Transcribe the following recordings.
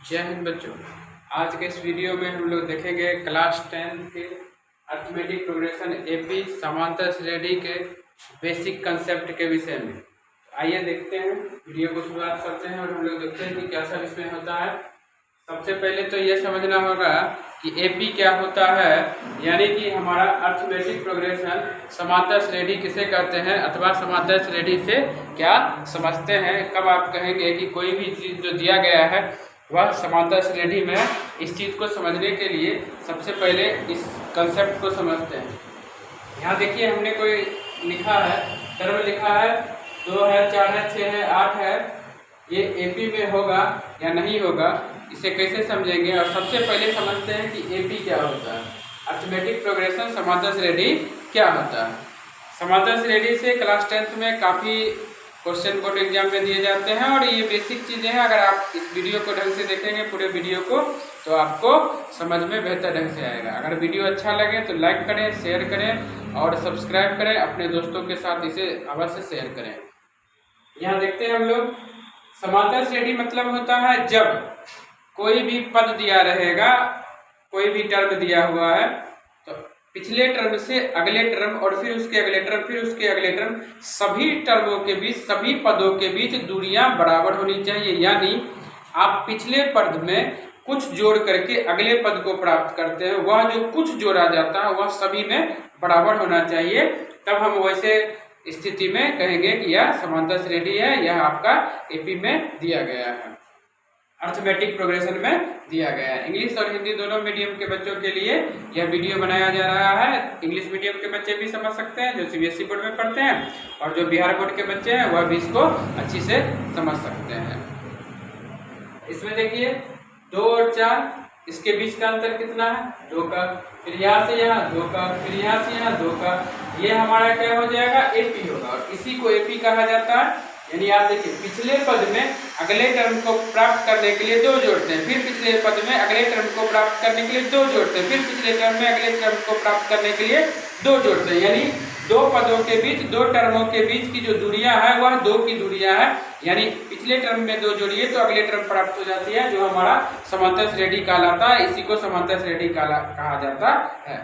जय हिंद बच्चों। आज के इस वीडियो में हम लोग देखेंगे क्लास 10 के अर्थमेटिक प्रोग्रेशन एपी समांतर श्रेणी के बेसिक कंसेप्ट के विषय में। आइए देखते हैं, वीडियो को शुरुआत करते हैं और हम लोग देखते हैं कि क्या सब इसमें होता है। सबसे पहले तो यह समझना होगा कि एपी क्या होता है, यानी कि हमारा अर्थमेटिक प्रोग्रेशन समांतर श्रेणी किसे कहते हैं अथवा समांतर श्रेणी से क्या समझते हैं। कब आप कहेंगे कि कोई भी चीज़ जो दिया गया है वह समांतर श्रेणी में, इस चीज़ को समझने के लिए सबसे पहले इस कंसेप्ट को समझते हैं। यहाँ देखिए, हमने कोई लिखा है, टर्म लिखा है, 2 है, 4 है, 6 है, 8 है, ये एपी में होगा या नहीं होगा, इसे कैसे समझेंगे। और सबसे पहले समझते हैं कि एपी क्या होता है, अर्थमेटिक प्रोग्रेशन समांतर श्रेणी क्या होता है। समांतर श्रेणी से क्लास 10th में काफ़ी क्वेश्चन बोर्ड एग्जाम में दिए जाते हैं और ये बेसिक चीज़ें हैं। अगर आप इस वीडियो को ढंग से देखेंगे, पूरे वीडियो को, तो आपको समझ में बेहतर ढंग से आएगा। अगर वीडियो अच्छा लगे तो लाइक करें, शेयर करें और सब्सक्राइब करें, अपने दोस्तों के साथ इसे अवश्य शेयर करें। यहाँ देखते हैं हम लोग, समांतर श्रेणी मतलब होता है जब कोई भी पद दिया रहेगा, कोई भी टर्म दिया हुआ है, तो पिछले टर्म से अगले टर्म और फिर उसके अगले टर्म, फिर उसके अगले टर्म, सभी टर्मों के बीच, सभी पदों के बीच दूरियां बराबर होनी चाहिए। यानी आप पिछले पद में कुछ जोड़ करके अगले पद को प्राप्त करते हैं, वह जो कुछ जोड़ा जाता है वह सभी में बराबर होना चाहिए। तब हम वैसे स्थिति में कहेंगे कि यह समांतर श्रेणी है, यह आपका एपी में दिया गया है, अर्थमेटिक प्रोग्रेशन में दिया गया है। इंग्लिश और हिंदी दोनों मीडियम के बच्चों के लिए यह वीडियो बनाया जा रहा है। इंग्लिश मीडियम के बच्चे भी समझ सकते हैं जो सीबीएसई बोर्ड में पढ़ते हैं, और जो बिहार बोर्ड के बच्चे हैं वह भी इसको अच्छी से समझ सकते हैं। इसमें देखिए 2 और 4, इसके बीच का अंतर कितना है, 2 का। फिर यहाँ से यहाँ 2 का, फिर यहाँ से यहाँ 2 का, ये हमारा क्या हो जाएगा, एपी होगा। और इसी को एपी कहा जाता है। यानी आप देखिए, पिछले पद में अगले टर्म को प्राप्त करने के लिए 2 जोड़ते हैं, फिर पिछले पद में अगले टर्म को प्राप्त करने के लिए 2 जोड़ते हैं, फिर पिछले टर्म में अगले टर्म को प्राप्त करने के लिए 2 जोड़ते हैं। यानी 2 पदों के बीच, 2 टर्मों के बीच की जो दूरियां है वह 2 की दूरियां है। यानी पिछले टर्म में 2 जोड़िए तो अगले टर्म प्राप्त हो जाती है, जो हमारा समांतर श्रेणी कहलाता है। इसी को समांतर श्रेणी कहा जाता है।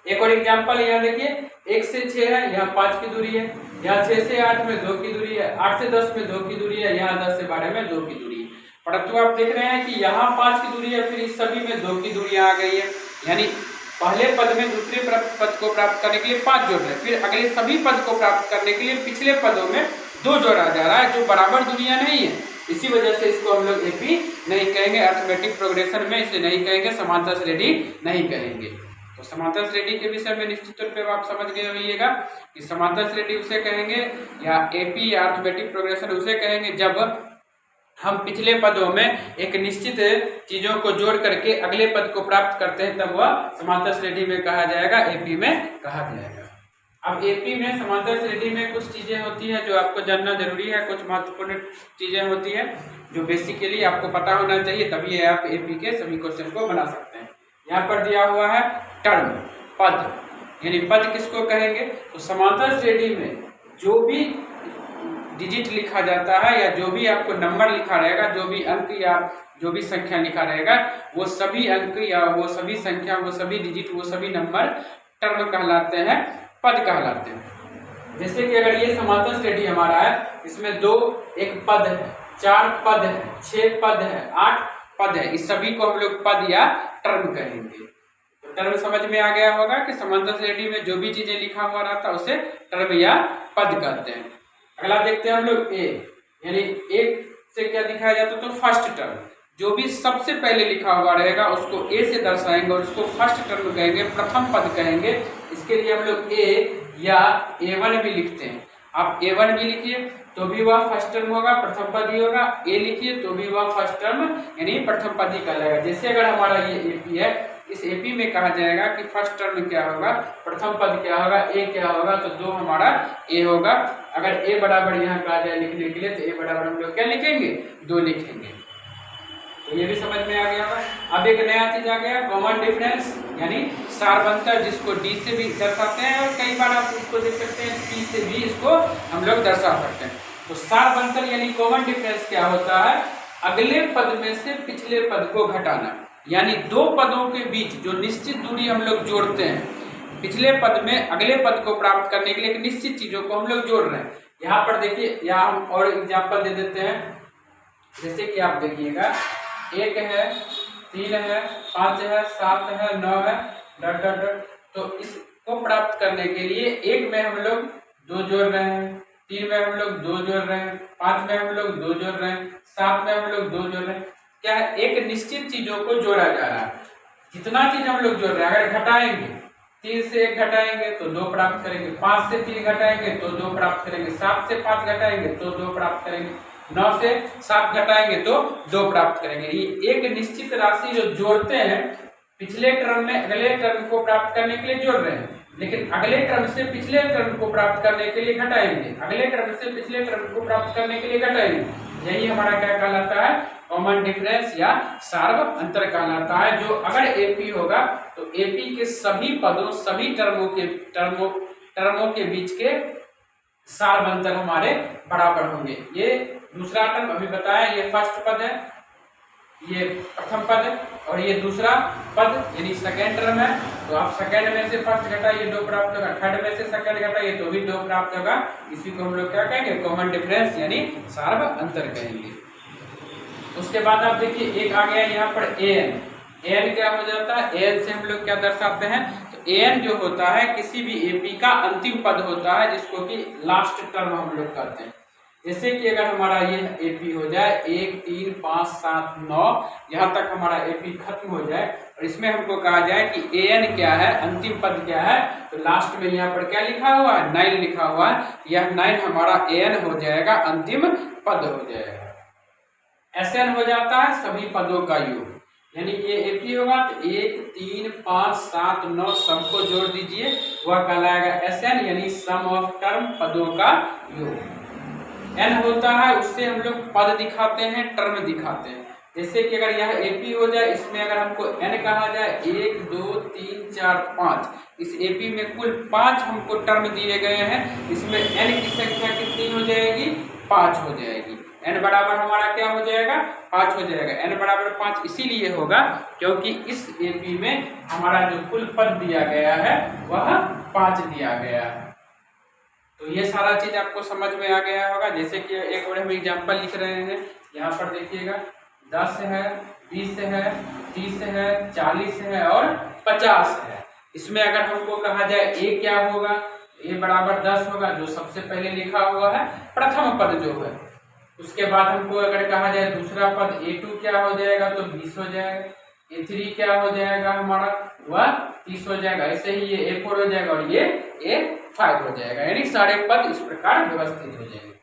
एक और एग्जाम्पल यहाँ देखिए, 1 से 6 है, यहाँ 5 की दूरी है, यहाँ 6 से 8 में 2 की दूरी है, 8 से 10 में 2 की दूरी है, यहाँ 10 से 12 में 2 की दूरी है। परंतु आप देख रहे हैं कि यहाँ 5 की दूरी है, फिर इस सभी में 2 की दूरियां आ गई है। यानी पहले पद में दूसरे पद को प्राप्त करने के लिए 5 जोड़ रहे हैं, फिर अगले सभी पद को प्राप्त करने के लिए पिछले पदों में 2 जोड़ा जा रहा है, जो बराबर दूरियां नहीं है। इसी वजह से इसको हम लोग एपी नहीं कहेंगे, अर्थमेटिक प्रोग्रेशन में इसे नहीं कहेंगे, समांतर श्रेणी नहीं कहेंगे। तो समांतर श्रेणी के विषय में निश्चित तौर पे आप समझ गए होइएगा कि समांतर श्रेणी उसे कहेंगे, या एपी या अर्थमेटिक प्रोग्रेशन उसे कहेंगे जब हम पिछले पदों में एक निश्चित चीजों को जोड़ करके अगले पद को प्राप्त करते हैं, तब वह समांतर श्रेणी में कहा जाएगा, एपी में कहा जाएगा। अब एपी में, समांतर श्रेणी में कुछ चीजें होती है जो आपको जानना जरूरी है, कुछ महत्वपूर्ण चीजें होती है जो बेसिकली आपको पता होना चाहिए, तभी आप एपी के सभी क्वेश्चन को बना सकते हैं। यहाँ पर दिया हुआ है टर्म, पद, यानी पद किसको कहेंगे, तो समांतर श्रेणी में जो भी डिजिट लिखा जाता है या जो भी आपको नंबर लिखा रहेगा, जो भी अंक या जो भी संख्या लिखा रहेगा, वो सभी अंक या वो सभी संख्या, वो सभी डिजिट, वो सभी नंबर टर्म कहलाते हैं, पद कहलाते हैं। जैसे कि अगर ये समांतर श्रेणी हमारा है, इसमें 2 एक पद है, 4 पद है, 6 पद है, 8 पद है, इस सभी को हम लोग पद या टर्म कहेंगे। तो टर्म समझ में आ गया होगा कि समांतर श्रेणी में जो भी चीजें लिखा हुआ रहता है उसे टर्म या पद कहते हैं। अगला देखते हैं हम लोग ए, यानी 1 से क्या दिखाया जाता है, तो फर्स्ट टर्म, जो भी सबसे पहले लिखा हुआ रहेगा उसको ए से दर्शाएंगे और उसको फर्स्ट टर्म कहेंगे, प्रथम पद कहेंगे। इसके लिए हम लोग ए या A1 भी लिखते हैं। आप A1 भी लिखिए तो भी वह फर्स्ट टर्म होगा, प्रथम पद ही होगा। ए लिखिए तो भी वह फर्स्ट टर्म यानी प्रथम पद ही कहलाएगा। जैसे अगर हमारा ये एपी है, इस एपी में कहा जाएगा कि फर्स्ट टर्म क्या होगा, प्रथम पद क्या होगा, ए क्या होगा, तो 2 हमारा ए होगा। अगर ए बराबर यहाँ कहा जाए लिखने के लिए, तो ए बराबर हम लोग क्या लिखेंगे, 2 लिखेंगे। तो ये भी समझ में आ गया होगा। अब एक नया चीज आ गया, कॉमन डिफरेंस, यानी सार्वंतर, जिसको डी से भी दर्शाते हैं और कई बार आप इसको देख सकते हैं पी से भी इसको हम लोग दर्शा सकते हैं। तो सार्वंतर यानी कॉमन डिफरेंस क्या होता है, अगले पद में से पिछले पद को घटाना, यानी दो पदों के बीच जो निश्चित दूरी हम लोग जोड़ते हैं, पिछले पद में अगले पद को प्राप्त करने के लिए एक निश्चित चीजों को हम लोग जोड़ रहे हैं। यहाँ पर देखिए, यहाँ हम और एग्जाम्पल दे देते हैं। जैसे कि आप देखिएगा, 1 है, 3 है, 5 है, 7 है, 9 है, डॉट डॉट डॉट। तो इसको प्राप्त करने के लिए 1 में हम लोग 2 जोड़ रहे हैं, 3 में हम लोग 2 जोड़ रहे हैं, 5 में हम लोग 2 जोड़ रहे हैं, 7 में हम लोग 2 जोड़ रहे हैं। क्या है? एक निश्चित चीजों को जोड़ा जा रहा है। जितना चीज हम लोग जोड़ रहे हैं, अगर घटाएंगे, 3 से 1 घटाएंगे तो 2 प्राप्त करेंगे, 5 से 3 घटाएंगे तो 2 प्राप्त करेंगे, 7 से 5 घटाएंगे तो 2 प्राप्त करेंगे, 9 से 7 घटाएंगे तो 2 प्राप्त करेंगे। ये एक निश्चित राशि जो जोड़ते हैं, पिछले क्रम में अगले क्रम को प्राप्त करने के लिए जोड़ रहे हैं, लेकिन अगले क्रम से पिछले क्रम को प्राप्त करने के लिए घटाएंगे, अगले क्रम से पिछले क्रम को प्राप्त करने के लिए घटाएंगे। यही हमारा क्या कहलाता है? कॉमन डिफरेंस या सार्व अंतर कहलाता है। जो अगर एपी होगा तो एपी के सभी पदों, सभी टर्मों के बीच के सार्व अंतर हमारे बराबर होंगे। ये दूसरा टर्म अभी बताया, ये फर्स्ट पद है, ये प्रथम पद है, और ये दूसरा पद यानी सेकेंड टर्म है। तो आप सेकेंड में से फर्स्ट घटाइए, 2 प्राप्त होगा, थर्ड में से सेकेंड घटाइए तो भी 2 प्राप्त होगा। इसी को हम लोग क्या कहेंगे? कॉमन डिफरेंस यानी सार्व अंतर कहेंगे। उसके बाद आप देखिए, एक आ गया यहाँ पर एन। एन क्या हो जाता है? एन से हम लोग क्या दर्शाते हैं? तो एन जो होता है किसी भी एपी का अंतिम पद होता है, जिसको कि लास्ट टर्म हम लोग कहते हैं। जैसे कि अगर हमारा ये एपी हो जाए 1, 3, 5, 7, 9, यहाँ तक हमारा एपी खत्म हो जाए, और इसमें हमको कहा जाए कि एन क्या है, अंतिम पद क्या है, तो लास्ट में यहाँ पर क्या लिखा हुआ है? 9 लिखा हुआ है। यह 9 हमारा एन हो जाएगा, अंतिम पद हो जाएगा। एसएन हो जाता है सभी पदों का योग, यानी ये एपी होगा तो 1, 3, 5, 7, 9 सबको जोड़ दीजिए, वह कहलाएगा एसएन, यानी सम ऑफ टर्म पदों का योग। एन होता है, उससे हम लोग पद दिखाते हैं, टर्म दिखाते हैं। जैसे कि अगर यह एपी हो जाए, इसमें अगर हमको एन कहा जाए 1, 2, 3, 4, 5, इस एपी में कुल 5 हमको टर्म दिए गए हैं। इसमें एन की संख्या कितनी हो जाएगी? 5 हो जाएगी। एन बराबर हमारा क्या हो जाएगा? 5 हो जाएगा। एन बराबर 5 इसीलिए होगा क्योंकि इस एपी में हमारा जो कुल पद दिया गया है वह 5 दिया गया है। तो ये सारा चीज आपको समझ में आ गया होगा। जैसे कि एक और हम एग्जाम्पल लिख रहे हैं, यहाँ पर देखिएगा 10 है, 20 है, 30 है, 40 है और 50 है। इसमें अगर हमको कहा जाए ए क्या होगा, ए बराबर 10 होगा, जो सबसे पहले लिखा हुआ है प्रथम पद जो है। उसके बाद हमको अगर कहा जाए दूसरा पद A2 क्या हो जाएगा, तो 20 हो जाएगा। A3 क्या हो जाएगा हमारा, वह 30 हो जाएगा। ऐसे ही ये A4 हो जाएगा और ये A5 हो जाएगा, यानी सारे पद इस प्रकार व्यवस्थित हो जाएंगे।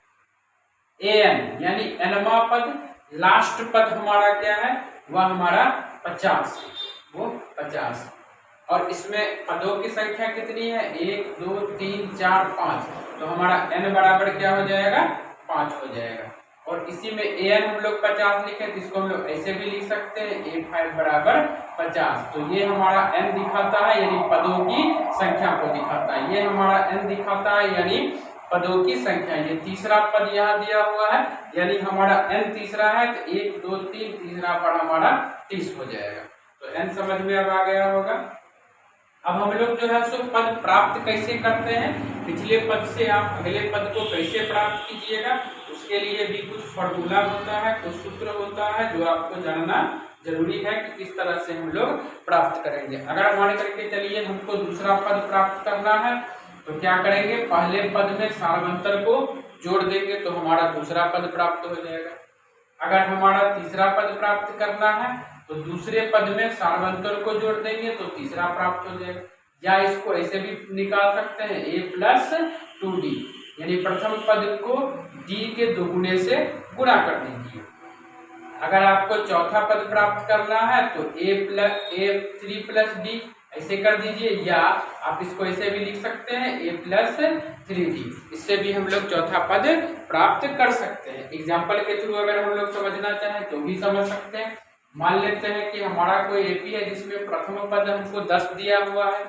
AN यानी एनवा पद, लास्ट पद हमारा क्या है, वह हमारा 50, वो 50। और इसमें पदों की संख्या कितनी है? 1, 2, 3, 4, 5। तो हमारा n बराबर क्या हो जाएगा? 5 हो जाएगा। और इसी में an हम लोग 50 लिखे, तो इसको हम लोग ऐसे भी लिख सकते हैं, A5 बराबर 50। तो ये हमारा n दिखाता है, यानी पदों की संख्या को दिखाता है। ये हमारा n दिखाता है, यानी पदों की संख्या। ये तीसरा पद यहाँ दिया हुआ है, यानी हमारा n तीसरा है, तो 1, 2, 3 तीसरा पर हमारा 30 हो जाएगा। तो n समझ में अब आ गया होगा। अब हम लोग जो है सो पद प्राप्त कैसे करते हैं, पिछले पद से आप अगले पद को कैसे प्राप्त कीजिएगा, उसके लिए भी कुछ फॉर्मूला होता है, कुछ सूत्र होता है जो आपको जानना जरूरी है कि किस तरह से हम लोग प्राप्त करेंगे। अगर मान करके चलिए हमको दूसरा पद प्राप्त करना है, तो क्या करेंगे, पहले पद में सार्वंतर को जोड़ देंगे तो हमारा दूसरा पद प्राप्त हो जाएगा। अगर हमारा तीसरा पद प्राप्त करना है तो दूसरे पद में सार्वंतर को जोड़ देंगे तो तीसरा प्राप्त हो जाएगा। या इसको ऐसे भी निकाल सकते हैं, a+2d, यानी प्रथम पद को d के दोगुने से गुणा कर दीजिए। अगर आपको चौथा पद प्राप्त करना है तो a3+d ऐसे कर दीजिए, या आप इसको ऐसे भी लिख सकते हैं a+3d। इससे भी हम लोग चौथा पद प्राप्त कर सकते हैं। एग्जाम्पल के थ्रू अगर हम लोग समझना चाहें तो भी समझ सकते हैं। मान लेते हैं कि हमारा कोई एपी है जिसमें प्रथम पद हमको 10 दिया हुआ है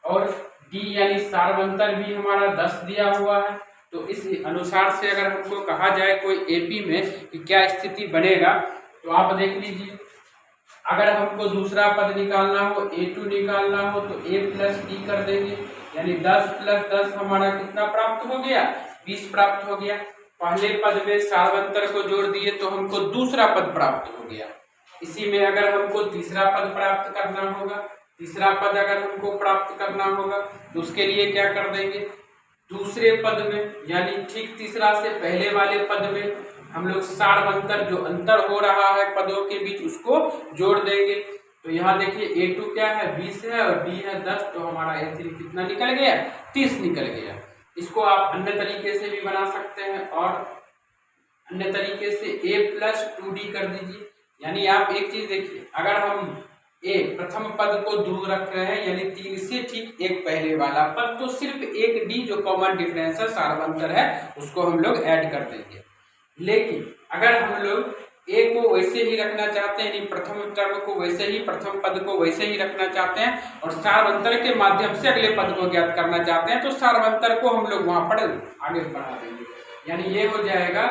और d यानी सार्वंतर भी हमारा 10 दिया हुआ है। तो इस अनुसार से अगर हमको कहा जाए कोई एपी में कि क्या स्थिति बनेगा, तो आप देख लीजिए, अगर हमको दूसरा पद निकालना हो, A2 निकालना हो, तो A प्लस डी कर देंगे, यानी 10 प्लस 10 हमारा कितना प्राप्त हो गया, 20 प्राप्त हो गया। पहले पद में सार्वंतर को जोड़ दिए तो हमको दूसरा पद प्राप्त हो गया। इसी में अगर हमको तीसरा पद प्राप्त करना होगा, तीसरा पद अगर हमको प्राप्त करना होगा तो उसके लिए क्या कर देंगे, दूसरे पद में यानी ठीक तीसरा से पहले वाले पद में हम लोग सार्वंतर जो अंतर हो रहा है पदों के बीच उसको जोड़ देंगे। तो यहाँ देखिए A2 क्या है, 20 है और D है 10, तो हमारा A3 कितना निकल गया, 30 निकल गया। इसको आप अन्य तरीके से भी बना सकते हैं, और अन्य तरीके से A प्लस 2D कर दीजिए। यानी आप एक चीज देखिए, अगर हम प्रथम पद को दूर रख रहे हैं यानी 3 से ठीक एक पहले वाला पद, तो सिर्फ एक डी जो कॉमन डिफरेंस है सार्वंतर है उसको हम लोग ऐड कर देंगे। लेकिन अगर हम लोग ए को वैसे ही रखना चाहते हैं, यानी प्रथम टर्म को वैसे ही, प्रथम पद को वैसे ही रखना चाहते हैं और सार्वंतर के माध्यम से अगले पद को ज्ञात करना चाहते हैं, तो सार्वंतर को हम लोग वहां पर आगे बढ़ा देंगे। यानी ये हो जाएगा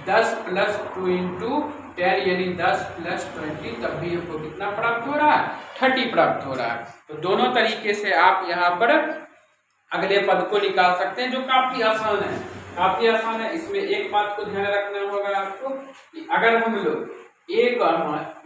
10 प्लस 2 इंटू 10 यानी 10 प्लस 20, तब भी हमको कितना प्राप्त हो रहा है, 30 प्राप्त हो रहा है। तो दोनों तरीके से आप यहाँ पर अगले पद को निकाल सकते हैं, जो काफी आसान है, काफी आसान है। इसमें एक बात को ध्यान रखना होगा आपको कि अगर हम लोग ए का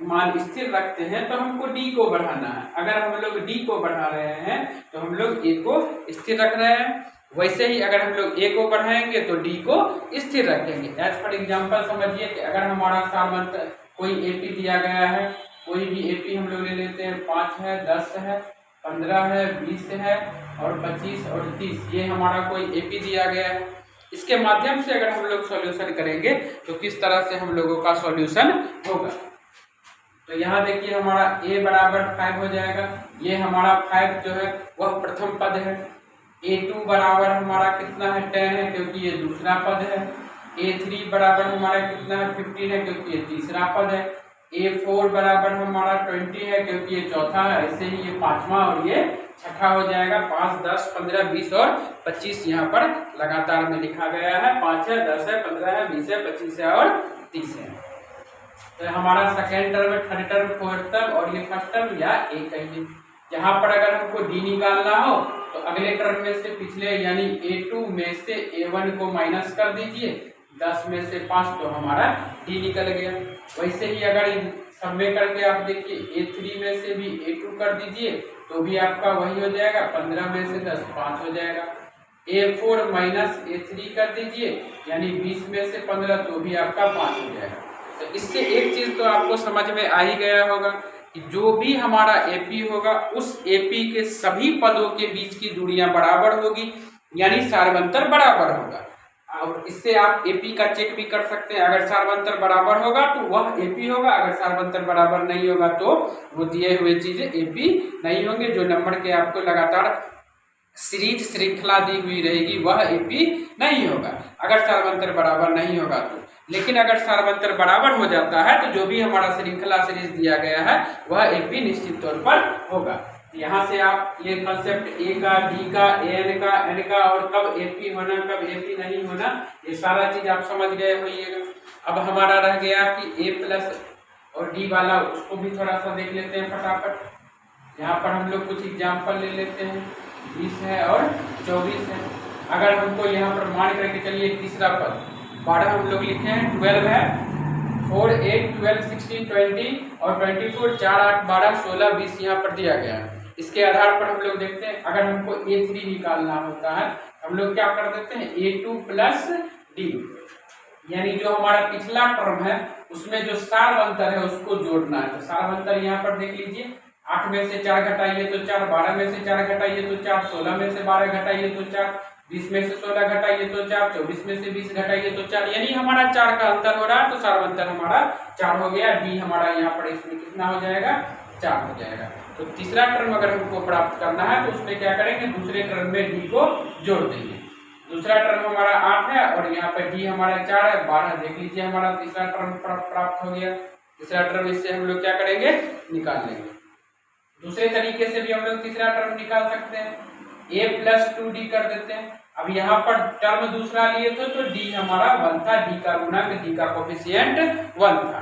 मान स्थिर रखते हैं तो हमको डी को बढ़ाना है, अगर हम लोग डी को बढ़ा रहे हैं तो हम लोग ए को स्थिर रख रहे हैं, वैसे ही अगर हम लोग ए को बढ़ाएंगे तो डी को स्थिर रखेंगे। एज फॉर एग्जांपल समझिए कि अगर हमारा सार्वंतर कोई एपी दिया गया है, कोई भी एपी हम लोग ले लेते हैं, 5 है, 10 है, 15 है, 20 है और 25 और 30, ये हमारा कोई एपी दिया गया है। इसके माध्यम से अगर हम लोग सॉल्यूशन करेंगे तो किस तरह से हम लोगों का सॉल्यूशन होगा। तो यहाँ देखिए हमारा a बराबर 5 हो जाएगा, ये हमारा 5 जो है वह प्रथम पद है। A2 बराबर हमारा कितना है, 10 है क्योंकि ये दूसरा पद है। A3 बराबर हमारा कितना है, 15 है क्योंकि ये तीसरा पद है। A4 बराबर हमारा 20 है क्योंकि ये चौथा है, ऐसे ही ये पांचवा और ये छठा हो जाएगा। 5, 10, 15, 20 और 25 यहाँ पर लगातार में लिखा गया है, 5 है, 10 है, 15 है, 20 है, 25 है और 30 है। तो हमारा second term, third term, fourth term और ये फर्स्ट टर्म या एक कहिए। यहाँ पर अगर हमको डी निकालना हो तो अगले टर्म में से पिछले यानी A2 में से A1 को माइनस कर दीजिए, 10 में से 5 तो हमारा डी निकल गया। वैसे ही अगर इन सब में करके आप देखिए A3 में से भी A2 कर दीजिए तो भी आपका वही हो जाएगा, 15 में से 10 5 हो जाएगा। A4 माइनस A3 कर दीजिए यानी 20 में से 15 तो भी आपका 5 हो जाएगा। तो इससे एक चीज तो आपको समझ में आ ही गया होगा कि जो भी हमारा एपी होगा उस एपी के सभी पदों के बीच की दूरियां बराबर होगी, यानी सार्वंतर बराबर होगा। और इससे आप एपी का चेक भी कर सकते हैं, अगर सार्वंतर बराबर होगा तो वह एपी होगा, अगर सार्वंतर बराबर नहीं होगा तो वो दिए हुए चीजें एपी नहीं होंगे। जो नंबर के आपको लगातार सीरीज श्रृंखला दी हुई रहेगी वह एपी नहीं होगा, अगर सार्वंतर बराबर नहीं होगा तो। लेकिन अगर सार्वंतर बराबर हो जाता है तो जो भी हमारा श्रृंखला सीरीज दिया गया है वह एपी निश्चित तौर पर होगा। यहाँ से आप ये कंसेप्ट ए का, डी का, एन का, एन का और कब एपी होना कब एपी नहीं होना ये सारा चीज आप समझ गए होइएगा। अब हमारा रह गया कि ए प्लस और डी वाला, उसको भी थोड़ा सा देख लेते हैं फटाफट। यहाँ पर हम लोग कुछ एग्जाम्पल ले लेते हैं, 20 है और 24 है। अगर हमको यहाँ पर मान करके चलिए तीसरा पद 12 हम लोग लिखे हैं, 12 है, 4, 8, 12, 16, 20 और 24, 4, 8, 12, 16, 20 यहाँ पर दिया गया है। इसके आधार पर हम लोग देखते हैं, अगर हमको A3 निकालना होता है हम लोग क्या कर देते हैं, A2 प्लस डी, यानी जो हमारा पिछला टर्म है उसमें जो सार्वंतर है उसको जोड़ना है। तो सार्वंतर यहाँ पर देख लीजिए, 8 में से 4 घटाइए तो 4, 12 में से 4 घटाइए तो 4, 16 में से 12 घटाइए तो 4, 20 में से 16 घटाइए तो 4, 24 में से 20 घटाइए तो 4, यानी हमारा 4 का अंतर हो रहा है, तो सार्वंतर हमारा 4 हो गया। डी हमारा यहाँ पर इसमें कितना हो जाएगा, 4 हो जाएगा। तो तीसरा टर्म अगर हमको प्राप्त करना है तो उसमें क्या करेंगे, दूसरे टर्म में डी को जोड़ देंगे। दूसरा टर्म हमारा 8 है और यहाँ पर डी हमारा 4 है, 12 देख लीजिए हमारा तीसरा टर्म प्राप्त हो गया। तीसरा टर्म इससे हम लोग क्या करेंगे, निकाल लेंगे। दूसरे तरीके से भी हम लोग तीसरा टर्म निकाल सकते हैं, a प्लस 2d कर देते हैं। अब यहाँ पर टर्म दूसरा लिए थे तो डी हमारा 1 था, डी का गुणांक, डी का कोफिशिएंट 1 था।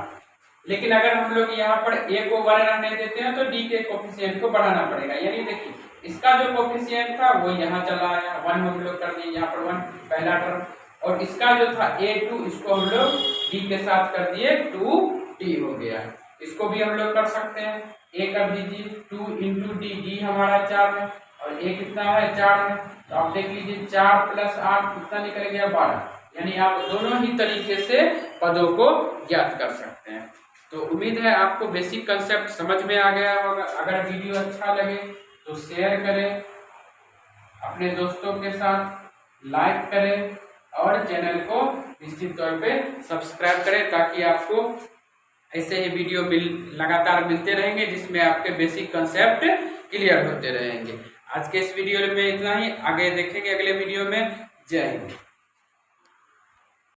लेकिन अगर हम लोग यहाँ पर ए को 1 रहने देते हैं तो डी के कोफिशिएंट को बढ़ाना पड़ेगा। यानी देखिए इसका जो कोफिशिएंट था वो यहाँ चला आया, 1 हम लोग कर दिए, यहाँ पर 1 पहला टर्म, और इसका जो था a2 इसको हम लोग d के साथ कर दिए 2t हो गया। इसको भी हम लोग कर सकते हैं, a कर दीजिए 2 इंटू डी, डी हमारा 4 है और a कितना है 4 है, तो आप देख लीजिए 4 प्लस 8 कितना निकल गया 12। यानी आप दोनों ही तरीके से पदों को ज्ञात कर सकते हैं। तो उम्मीद है आपको बेसिक कंसेप्ट समझ में आ गया होगा। अगर वीडियो अच्छा लगे तो शेयर करें अपने दोस्तों के साथ, लाइक करें और चैनल को निश्चित तौर पे सब्सक्राइब करें ताकि आपको ऐसे ही वीडियो लगातार मिलते रहेंगे जिसमें आपके बेसिक कंसेप्ट क्लियर होते रहेंगे। आज के इस वीडियो में इतना ही, आगे देखेंगे अगले वीडियो में। जय हिंद।